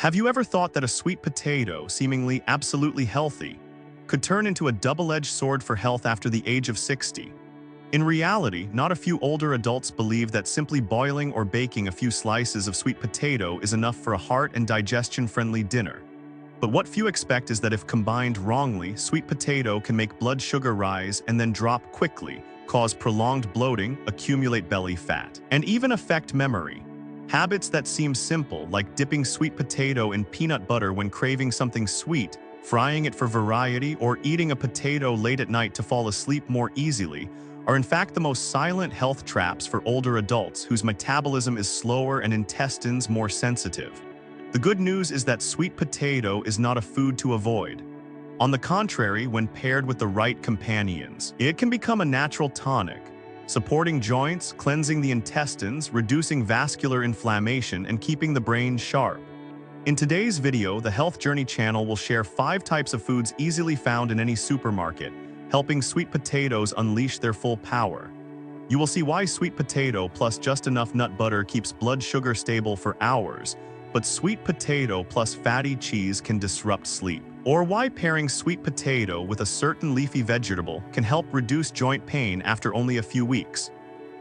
Have you ever thought that a sweet potato, seemingly absolutely healthy, could turn into a double-edged sword for health after the age of 60? In reality, not a few older adults believe that simply boiling or baking a few slices of sweet potato is enough for a heart and digestion-friendly dinner. But what few expect is that if combined wrongly, sweet potato can make blood sugar rise and then drop quickly, cause prolonged bloating, accumulate belly fat, and even affect memory. Habits that seem simple, like dipping sweet potato in peanut butter when craving something sweet, frying it for variety, or eating a potato late at night to fall asleep more easily, are in fact the most silent health traps for older adults whose metabolism is slower and intestines more sensitive. The good news is that sweet potato is not a food to avoid. On the contrary, when paired with the right companions, it can become a natural tonic, supporting joints, cleansing the intestines, reducing vascular inflammation, and keeping the brain sharp. In today's video, the Health Journey channel will share 5 types of foods easily found in any supermarket, helping sweet potatoes unleash their full power. You will see why sweet potato plus just enough nut butter keeps blood sugar stable for hours, but sweet potato plus fatty cheese can disrupt sleep. Or why pairing sweet potato with a certain leafy vegetable can help reduce joint pain after only a few weeks.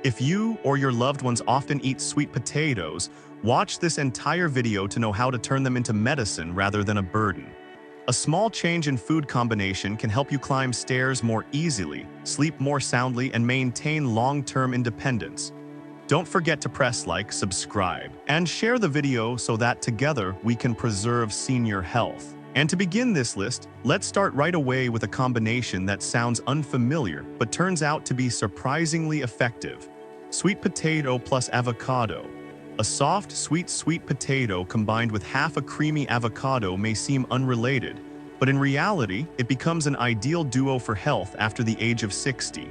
If you or your loved ones often eat sweet potatoes, watch this entire video to know how to turn them into medicine rather than a burden. A small change in food combination can help you climb stairs more easily, sleep more soundly, and maintain long-term independence. Don't forget to press like, subscribe, and share the video so that together we can preserve senior health. And to begin this list, let's start right away with a combination that sounds unfamiliar but turns out to be surprisingly effective. Sweet potato plus avocado. A soft, sweet potato combined with half a creamy avocado may seem unrelated, but in reality, it becomes an ideal duo for health after the age of 60.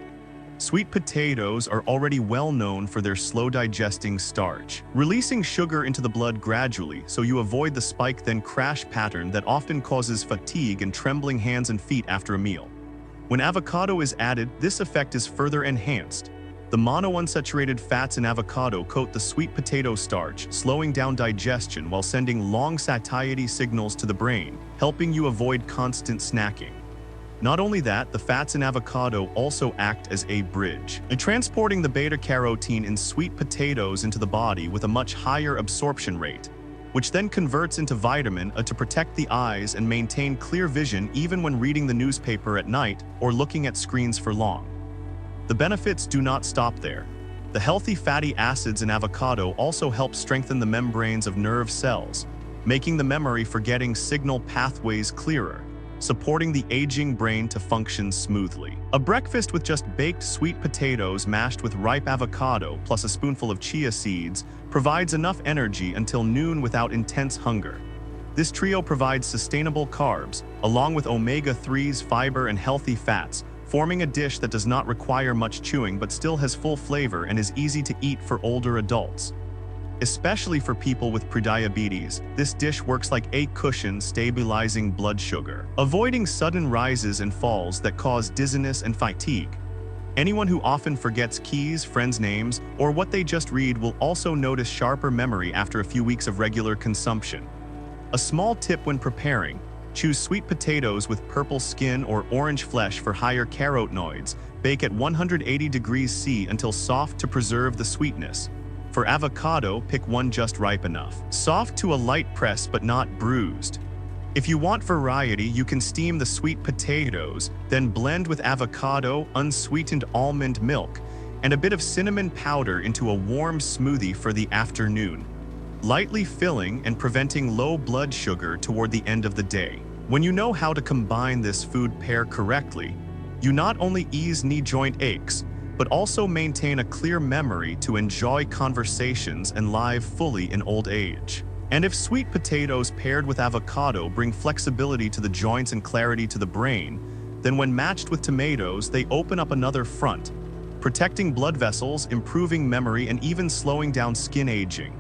Sweet potatoes are already well known for their slow-digesting starch, releasing sugar into the blood gradually so you avoid the spike-then-crash pattern that often causes fatigue and trembling hands and feet after a meal. When avocado is added, this effect is further enhanced. The monounsaturated fats in avocado coat the sweet potato starch, slowing down digestion while sending long satiety signals to the brain, helping you avoid constant snacking. Not only that, the fats in avocado also act as a bridge, transporting the beta-carotene in sweet potatoes into the body with a much higher absorption rate, which then converts into vitamin A to protect the eyes and maintain clear vision even when reading the newspaper at night or looking at screens for long. The benefits do not stop there. The healthy fatty acids in avocado also help strengthen the membranes of nerve cells, making the memory forgetting signal pathways clearer, supporting the aging brain to function smoothly. A breakfast with just baked sweet potatoes mashed with ripe avocado plus a spoonful of chia seeds provides enough energy until noon without intense hunger. This trio provides sustainable carbs, along with omega-3s, fiber, and healthy fats, forming a dish that does not require much chewing but still has full flavor and is easy to eat for older adults. Especially for people with prediabetes, this dish works like a cushion stabilizing blood sugar, avoiding sudden rises and falls that cause dizziness and fatigue. Anyone who often forgets keys, friends' names, or what they just read will also notice sharper memory after a few weeks of regular consumption. A small tip when preparing: choose sweet potatoes with purple skin or orange flesh for higher carotenoids. Bake at 180 degrees C until soft to preserve the sweetness. For avocado, pick one just ripe enough, soft to a light press but not bruised. If you want variety, you can steam the sweet potatoes, then blend with avocado, unsweetened almond milk, and a bit of cinnamon powder into a warm smoothie for the afternoon, lightly filling and preventing low blood sugar toward the end of the day. When you know how to combine this food pair correctly, you not only ease knee joint aches, but also maintain a clear memory to enjoy conversations and live fully in old age. And if sweet potatoes paired with avocado bring flexibility to the joints and clarity to the brain, then when matched with tomatoes, they open up another front, protecting blood vessels, improving memory, and even slowing down skin aging.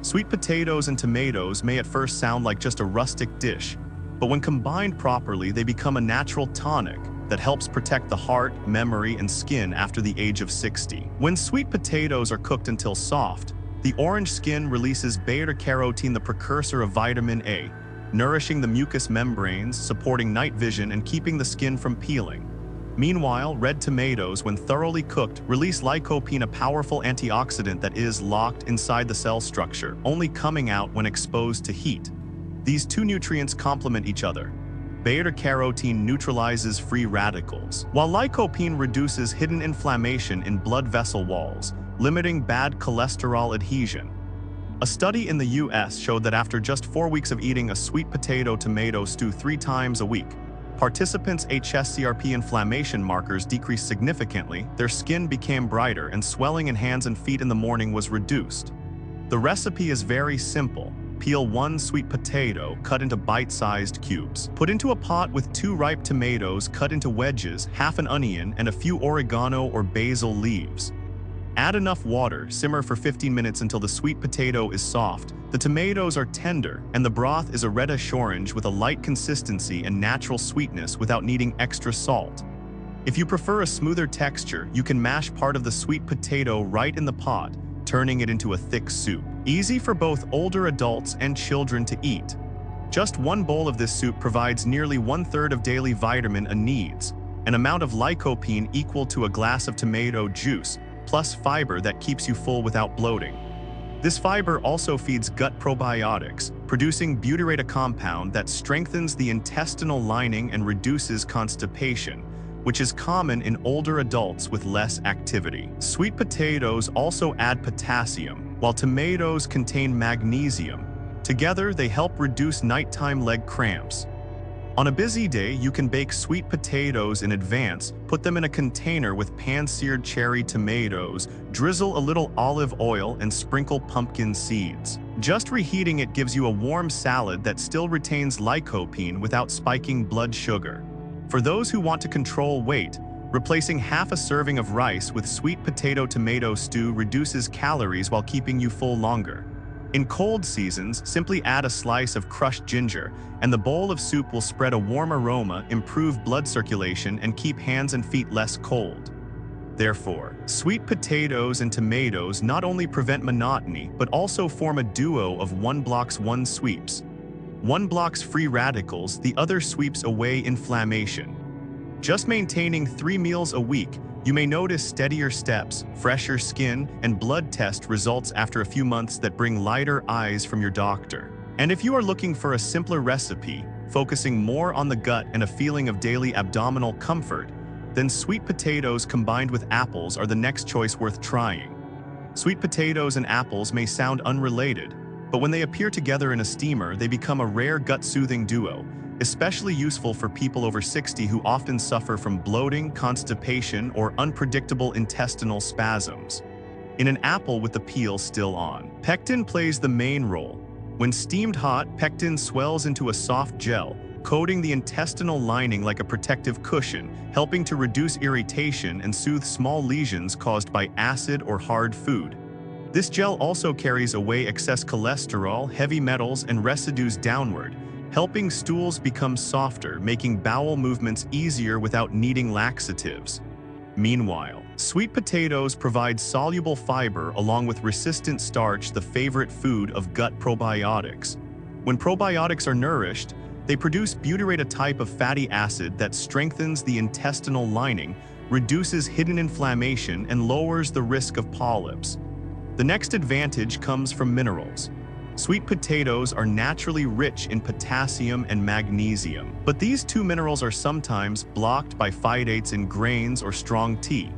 Sweet potatoes and tomatoes may at first sound like just a rustic dish, but when combined properly, they become a natural tonic that helps protect the heart, memory, and skin after the age of 60. When sweet potatoes are cooked until soft, The orange skin releases beta-carotene, the precursor of vitamin A, nourishing the mucous membranes, supporting night vision and keeping the skin from peeling. Meanwhile, red tomatoes, when thoroughly cooked, release lycopene, a powerful antioxidant that is locked inside the cell structure, only coming out when exposed to heat. These two nutrients complement each other. Beta-carotene neutralizes free radicals, while lycopene reduces hidden inflammation in blood vessel walls, limiting bad cholesterol adhesion. A study in the US showed that after just 4 weeks of eating a sweet potato-tomato stew 3 times a week, participants' hsCRP inflammation markers decreased significantly, their skin became brighter, and swelling in hands and feet in the morning was reduced. The recipe is very simple. Peel 1 sweet potato, cut into bite-sized cubes. Put into a pot with 2 ripe tomatoes cut into wedges, half an onion, and a few oregano or basil leaves. Add enough water, simmer for 15 minutes until the sweet potato is soft, the tomatoes are tender, and the broth is a reddish-orange with a light consistency and natural sweetness without needing extra salt. If you prefer a smoother texture, you can mash part of the sweet potato right in the pot, turning it into a thick soup. Easy for both older adults and children to eat. Just 1 bowl of this soup provides nearly 1/3 of daily vitamin A needs, an amount of lycopene equal to a glass of tomato juice, plus fiber that keeps you full without bloating. This fiber also feeds gut probiotics, producing butyrate, a compound that strengthens the intestinal lining and reduces constipation, which is common in older adults with less activity. Sweet potatoes also add potassium, while tomatoes contain magnesium. Together, they help reduce nighttime leg cramps. On a busy day, you can bake sweet potatoes in advance, put them in a container with pan-seared cherry tomatoes, drizzle a little olive oil, and sprinkle pumpkin seeds. Just reheating it gives you a warm salad that still retains lycopene without spiking blood sugar. For those who want to control weight, replacing half a serving of rice with sweet potato-tomato stew reduces calories while keeping you full longer. In cold seasons, simply add a slice of crushed ginger, and the bowl of soup will spread a warm aroma, improve blood circulation, and keep hands and feet less cold. Therefore, sweet potatoes and tomatoes not only prevent monotony, but also form a duo of one blocks one sweeps. One blocks free radicals, the other sweeps away inflammation. Just maintaining 3 meals a week, you may notice steadier steps, fresher skin, and blood test results after a few months that bring lighter eyes from your doctor. And if you are looking for a simpler recipe, focusing more on the gut and a feeling of daily abdominal comfort, then sweet potatoes combined with apples are the next choice worth trying. Sweet potatoes and apples may sound unrelated, but when they appear together in a steamer, they become a rare gut-soothing duo, especially useful for people over 60 who often suffer from bloating, constipation, or unpredictable intestinal spasms. In an apple with the peel still on, pectin plays the main role. When steamed hot, pectin swells into a soft gel, coating the intestinal lining like a protective cushion, helping to reduce irritation and soothe small lesions caused by acid or hard food. This gel also carries away excess cholesterol, heavy metals, and residues downward, helping stools become softer, making bowel movements easier without needing laxatives. Meanwhile, sweet potatoes provide soluble fiber along with resistant starch, the favorite food of gut probiotics. When probiotics are nourished, they produce butyrate, a type of fatty acid that strengthens the intestinal lining, reduces hidden inflammation, and lowers the risk of polyps. The next advantage comes from minerals. Sweet potatoes are naturally rich in potassium and magnesium, but these two minerals are sometimes blocked by phytates in grains or strong tea.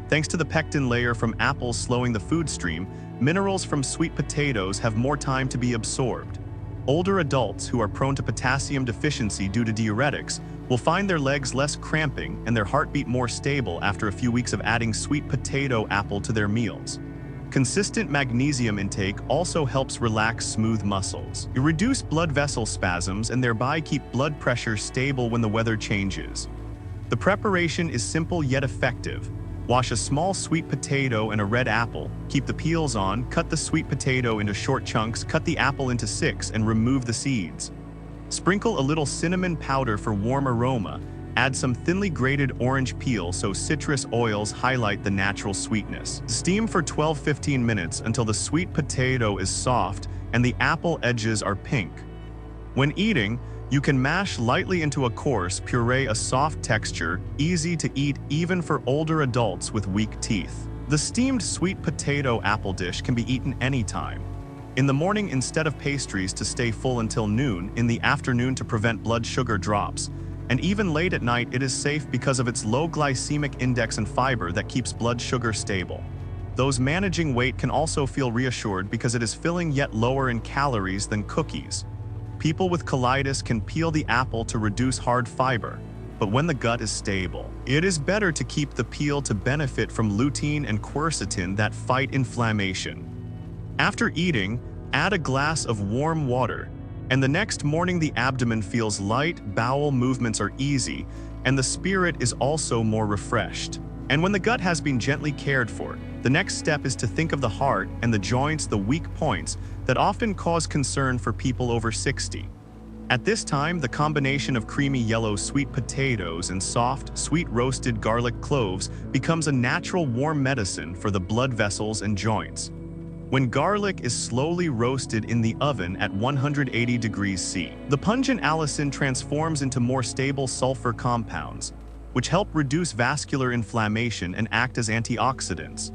Thanks to the pectin layer from apples slowing the food stream, minerals from sweet potatoes have more time to be absorbed. Older adults who are prone to potassium deficiency due to diuretics will find their legs less cramping and their heartbeat more stable after a few weeks of adding sweet potato apple to their meals. Consistent magnesium intake also helps relax smooth muscles, reduce blood vessel spasms, and thereby keep blood pressure stable when the weather changes. The preparation is simple yet effective. Wash a small sweet potato and a red apple, keep the peels on, cut the sweet potato into short chunks, cut the apple into 6, and remove the seeds. Sprinkle a little cinnamon powder for warm aroma, Add some thinly grated orange peel so citrus oils highlight the natural sweetness. Steam for 12-15 minutes until the sweet potato is soft and the apple edges are pink. When eating, you can mash lightly into a coarse puree, a soft texture, easy to eat even for older adults with weak teeth. The steamed sweet potato apple dish can be eaten anytime. In the morning instead of pastries to stay full until noon, in the afternoon to prevent blood sugar drops, and even late at night it is safe because of its low glycemic index and fiber that keeps blood sugar stable. Those managing weight can also feel reassured because it is filling yet lower in calories than cookies. People with colitis can peel the apple to reduce hard fiber, but when the gut is stable, it is better to keep the peel to benefit from lutein and quercetin that fight inflammation. After eating, add a glass of warm water, and the next morning the abdomen feels light, bowel movements are easy, and the spirit is also more refreshed. And when the gut has been gently cared for, the next step is to think of the heart and the joints, the weak points that often cause concern for people over 60. At this time, the combination of creamy yellow sweet potatoes and soft, sweet roasted garlic cloves becomes a natural warm medicine for the blood vessels and joints. When garlic is slowly roasted in the oven at 180 degrees C, the pungent allicin transforms into more stable sulfur compounds, which help reduce vascular inflammation and act as antioxidants.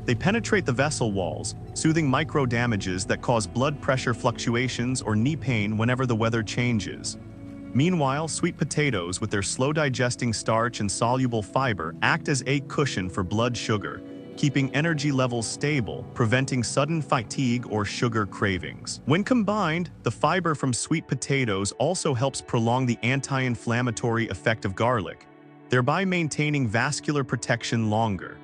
They penetrate the vessel walls, soothing micro-damages that cause blood pressure fluctuations or knee pain whenever the weather changes. Meanwhile, sweet potatoes, with their slow-digesting starch and soluble fiber, act as a cushion for blood sugar, keeping energy levels stable, preventing sudden fatigue or sugar cravings. When combined, the fiber from sweet potatoes also helps prolong the anti-inflammatory effect of garlic, thereby maintaining vascular protection longer.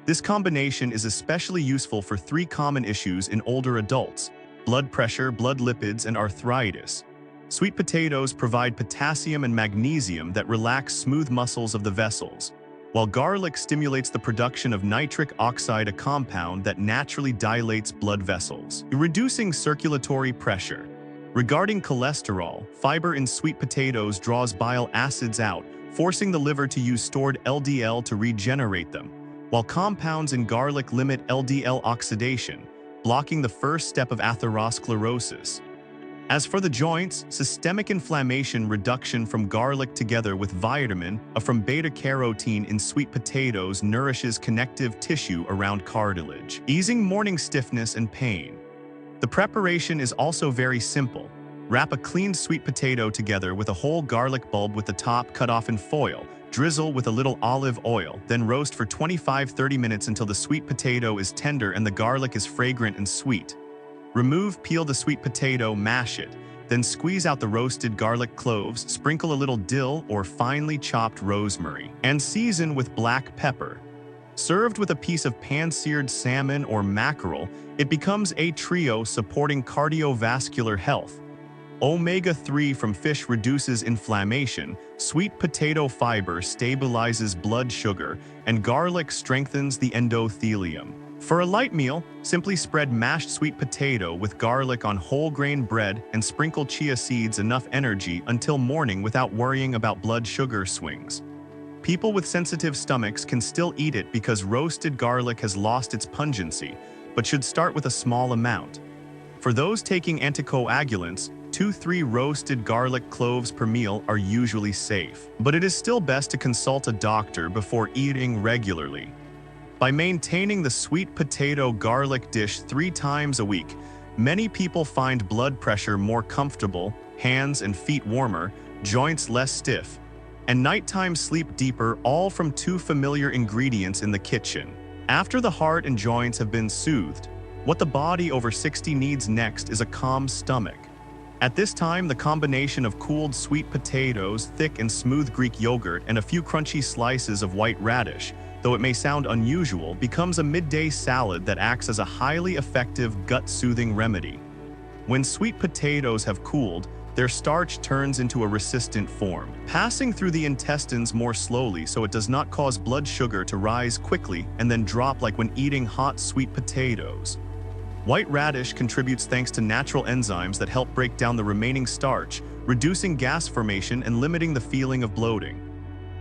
This combination is especially useful for 3 common issues in older adults: blood pressure, blood lipids, and arthritis. Sweet potatoes provide potassium and magnesium that relax smooth muscles of the vessels, while garlic stimulates the production of nitric oxide, a compound that naturally dilates blood vessels, reducing circulatory pressure. Regarding cholesterol, fiber in sweet potatoes draws bile acids out, forcing the liver to use stored LDL to regenerate them, while compounds in garlic limit LDL oxidation, blocking the first step of atherosclerosis. As for the joints, systemic inflammation reduction from garlic together with vitamin A from beta-carotene in sweet potatoes nourishes connective tissue around cartilage, easing morning stiffness and pain. The preparation is also very simple. Wrap a cleaned sweet potato together with a whole garlic bulb with the top cut off in foil. Drizzle with a little olive oil, then roast for 25-30 minutes until the sweet potato is tender and the garlic is fragrant and sweet. Remove, peel the sweet potato, mash it, then squeeze out the roasted garlic cloves, sprinkle a little dill or finely chopped rosemary, and season with black pepper. Served with a piece of pan-seared salmon or mackerel, it becomes a trio supporting cardiovascular health. Omega-3 from fish reduces inflammation, sweet potato fiber stabilizes blood sugar, and garlic strengthens the endothelium. For a light meal, simply spread mashed sweet potato with garlic on whole grain bread and sprinkle chia seeds, enough energy until morning without worrying about blood sugar swings. People with sensitive stomachs can still eat it because roasted garlic has lost its pungency, but should start with a small amount. For those taking anticoagulants, 2-3 roasted garlic cloves per meal are usually safe, but it is still best to consult a doctor before eating regularly. By maintaining the sweet potato garlic dish 3 times a week, many people find blood pressure more comfortable, hands and feet warmer, joints less stiff, and nighttime sleep deeper, all from 2 familiar ingredients in the kitchen. After the heart and joints have been soothed, what the body over 60 needs next is a calm stomach. At this time, the combination of cooled sweet potatoes, thick and smooth Greek yogurt, and a few crunchy slices of white radish, though it may sound unusual, becomes a midday salad that acts as a highly effective gut-soothing remedy. When sweet potatoes have cooled, their starch turns into a resistant form, passing through the intestines more slowly so it does not cause blood sugar to rise quickly and then drop like when eating hot sweet potatoes. White radish contributes thanks to natural enzymes that help break down the remaining starch, reducing gas formation and limiting the feeling of bloating.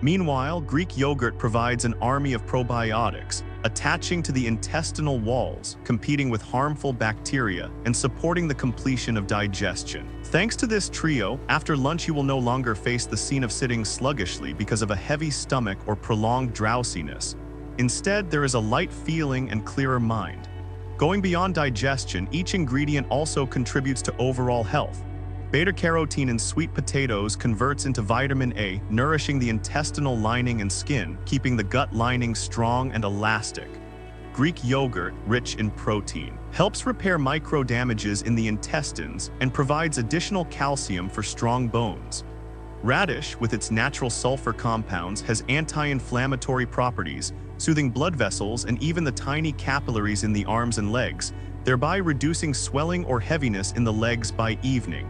Meanwhile, Greek yogurt provides an army of probiotics, attaching to the intestinal walls, competing with harmful bacteria, and supporting the completion of digestion. Thanks to this trio, after lunch you will no longer face the scene of sitting sluggishly because of a heavy stomach or prolonged drowsiness. Instead, there is a light feeling and clearer mind. Going beyond digestion, each ingredient also contributes to overall health. Beta-carotene in sweet potatoes converts into vitamin A, nourishing the intestinal lining and skin, keeping the gut lining strong and elastic. Greek yogurt, rich in protein, helps repair micro-damages in the intestines and provides additional calcium for strong bones. Radish, with its natural sulfur compounds, has anti-inflammatory properties, soothing blood vessels and even the tiny capillaries in the arms and legs, thereby reducing swelling or heaviness in the legs by evening.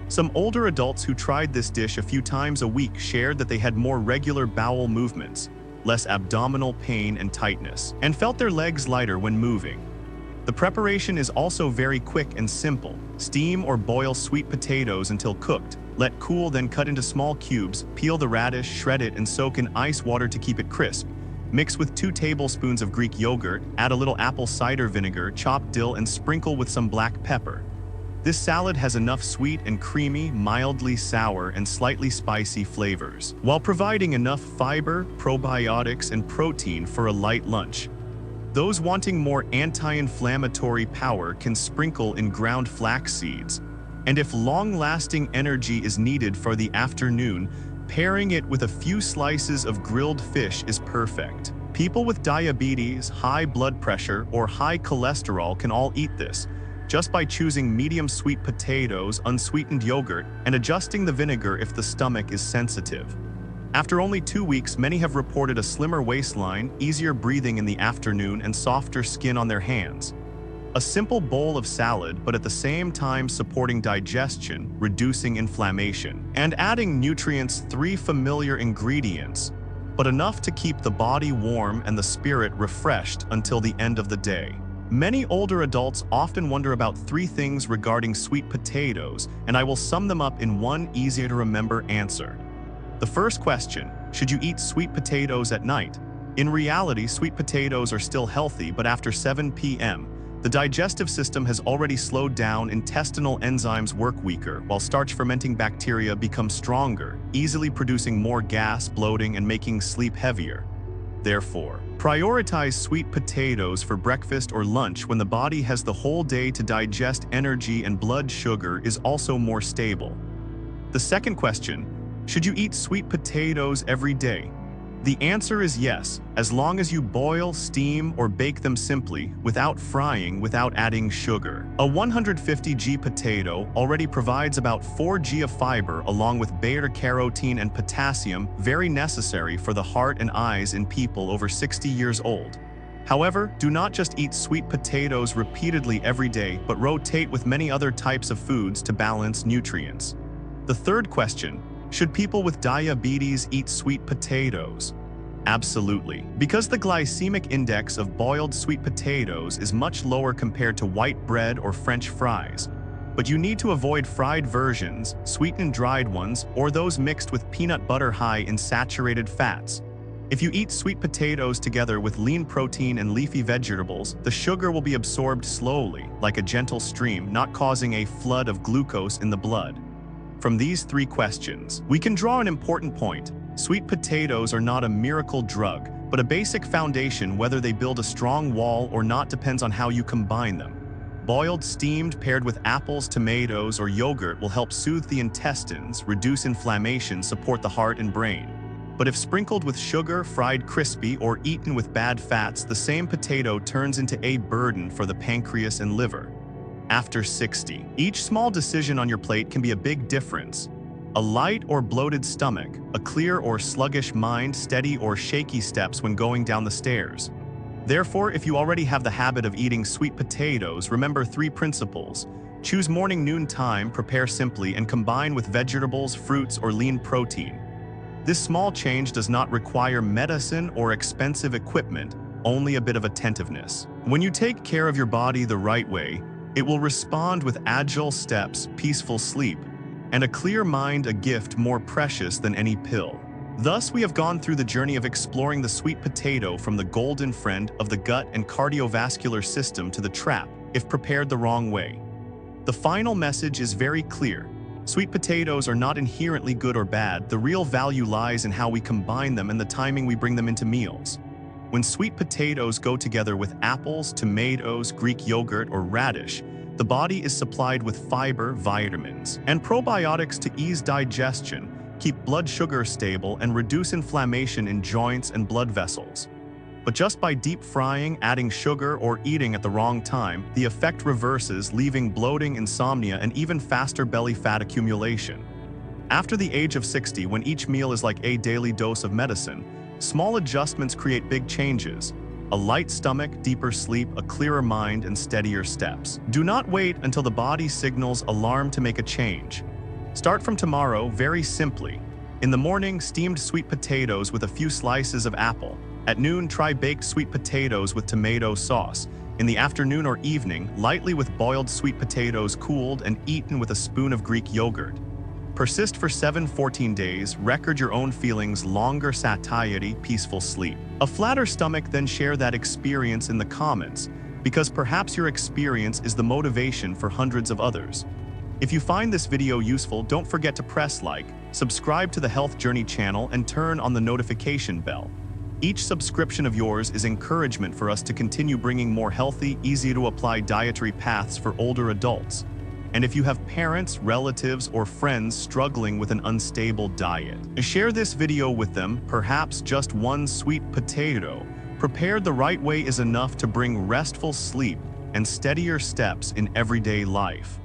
Some older adults who tried this dish a few times a week shared that they had more regular bowel movements, less abdominal pain and tightness, and felt their legs lighter when moving. The preparation is also very quick and simple. Steam or boil sweet potatoes until cooked. Let cool, then cut into small cubes, peel the radish, shred it, and soak in ice water to keep it crisp. Mix with 2 tablespoons of Greek yogurt, add a little apple cider vinegar, chopped dill, and sprinkle with some black pepper. This salad has enough sweet and creamy, mildly sour, and slightly spicy flavors, while providing enough fiber, probiotics, and protein for a light lunch. Those wanting more anti-inflammatory power can sprinkle in ground flax seeds, and if long-lasting energy is needed for the afternoon, pairing it with a few slices of grilled fish is perfect. People with diabetes, high blood pressure, or high cholesterol can all eat this, just by choosing medium sweet potatoes, unsweetened yogurt, and adjusting the vinegar if the stomach is sensitive. After only 2 weeks, many have reported a slimmer waistline, easier breathing in the afternoon, and softer skin on their hands. A simple bowl of salad, but at the same time supporting digestion, reducing inflammation, and adding nutrients. 3 familiar ingredients, but enough to keep the body warm and the spirit refreshed until the end of the day. Many older adults often wonder about 3 things regarding sweet potatoes, and I will sum them up in one easier-to-remember answer. The first question, should you eat sweet potatoes at night? In reality, sweet potatoes are still healthy, but after 7 p.m., the digestive system has already slowed down, intestinal enzymes work weaker, while starch-fermenting bacteria become stronger, easily producing more gas, bloating, and making sleep heavier. Therefore, prioritize sweet potatoes for breakfast or lunch when the body has the whole day to digest. Energy and blood sugar is also more stable. The second question, should you eat sweet potatoes every day? The answer is yes, as long as you boil, steam, or bake them simply, without frying, without adding sugar. A 150g potato already provides about 4g of fiber along with beta-carotene and potassium, very necessary for the heart and eyes in people over 60 years old. However, do not just eat sweet potatoes repeatedly every day, but rotate with many other types of foods to balance nutrients. The third question, should people with diabetes eat sweet potatoes? Absolutely. Because the glycemic index of boiled sweet potatoes is much lower compared to white bread or French fries. But you need to avoid fried versions, sweetened dried ones, or those mixed with peanut butter high in saturated fats. If you eat sweet potatoes together with lean protein and leafy vegetables, the sugar will be absorbed slowly, like a gentle stream, not causing a flood of glucose in the blood. From these 3 questions, we can draw an important point. Sweet potatoes are not a miracle drug, but a basic foundation. Whether they build a strong wall or not depends on how you combine them. Boiled, steamed, paired with apples, tomatoes, or yogurt will help soothe the intestines, reduce inflammation, support the heart and brain. But if sprinkled with sugar, fried crispy, or eaten with bad fats, the same potato turns into a burden for the pancreas and liver. After 60, each small decision on your plate can be a big difference. A light or bloated stomach, a clear or sluggish mind, steady or shaky steps when going down the stairs. Therefore, if you already have the habit of eating sweet potatoes, remember 3 principles. Choose morning, noon time, prepare simply, and combine with vegetables, fruits, or lean protein. This small change does not require medicine or expensive equipment, only a bit of attentiveness. When you take care of your body the right way, it will respond with agile steps, peaceful sleep, and a clear mind, a gift more precious than any pill. Thus, we have gone through the journey of exploring the sweet potato from the golden friend of the gut and cardiovascular system to the trap, if prepared the wrong way. The final message is very clear. Sweet potatoes are not inherently good or bad. The real value lies in how we combine them and the timing we bring them into meals. When sweet potatoes go together with apples, tomatoes, Greek yogurt, or radish, the body is supplied with fiber, vitamins, and probiotics to ease digestion, keep blood sugar stable, and reduce inflammation in joints and blood vessels. But just by deep frying, adding sugar, or eating at the wrong time, the effect reverses, leaving bloating, insomnia, and even faster belly fat accumulation. After the age of 60, when each meal is like a daily dose of medicine, small adjustments create big changes. A light stomach, deeper sleep, a clearer mind, and steadier steps. Do not wait until the body signals alarm to make a change. Start from tomorrow, very simply. In the morning, steamed sweet potatoes with a few slices of apple. At noon, try baked sweet potatoes with tomato sauce. In the afternoon or evening, lightly with boiled sweet potatoes cooled and eaten with a spoon of Greek yogurt. Persist for 7-14 days, record your own feelings, longer satiety, peaceful sleep. A flatter stomach, then share that experience in the comments, because perhaps your experience is the motivation for hundreds of others. If you find this video useful, don't forget to press like, subscribe to the Health Journey channel, and turn on the notification bell. Each subscription of yours is encouragement for us to continue bringing more healthy, easy-to-apply dietary paths for older adults. And if you have parents, relatives, or friends struggling with an unstable diet, share this video with them. Perhaps just one sweet potato, prepared the right way, is enough to bring restful sleep and steadier steps in everyday life.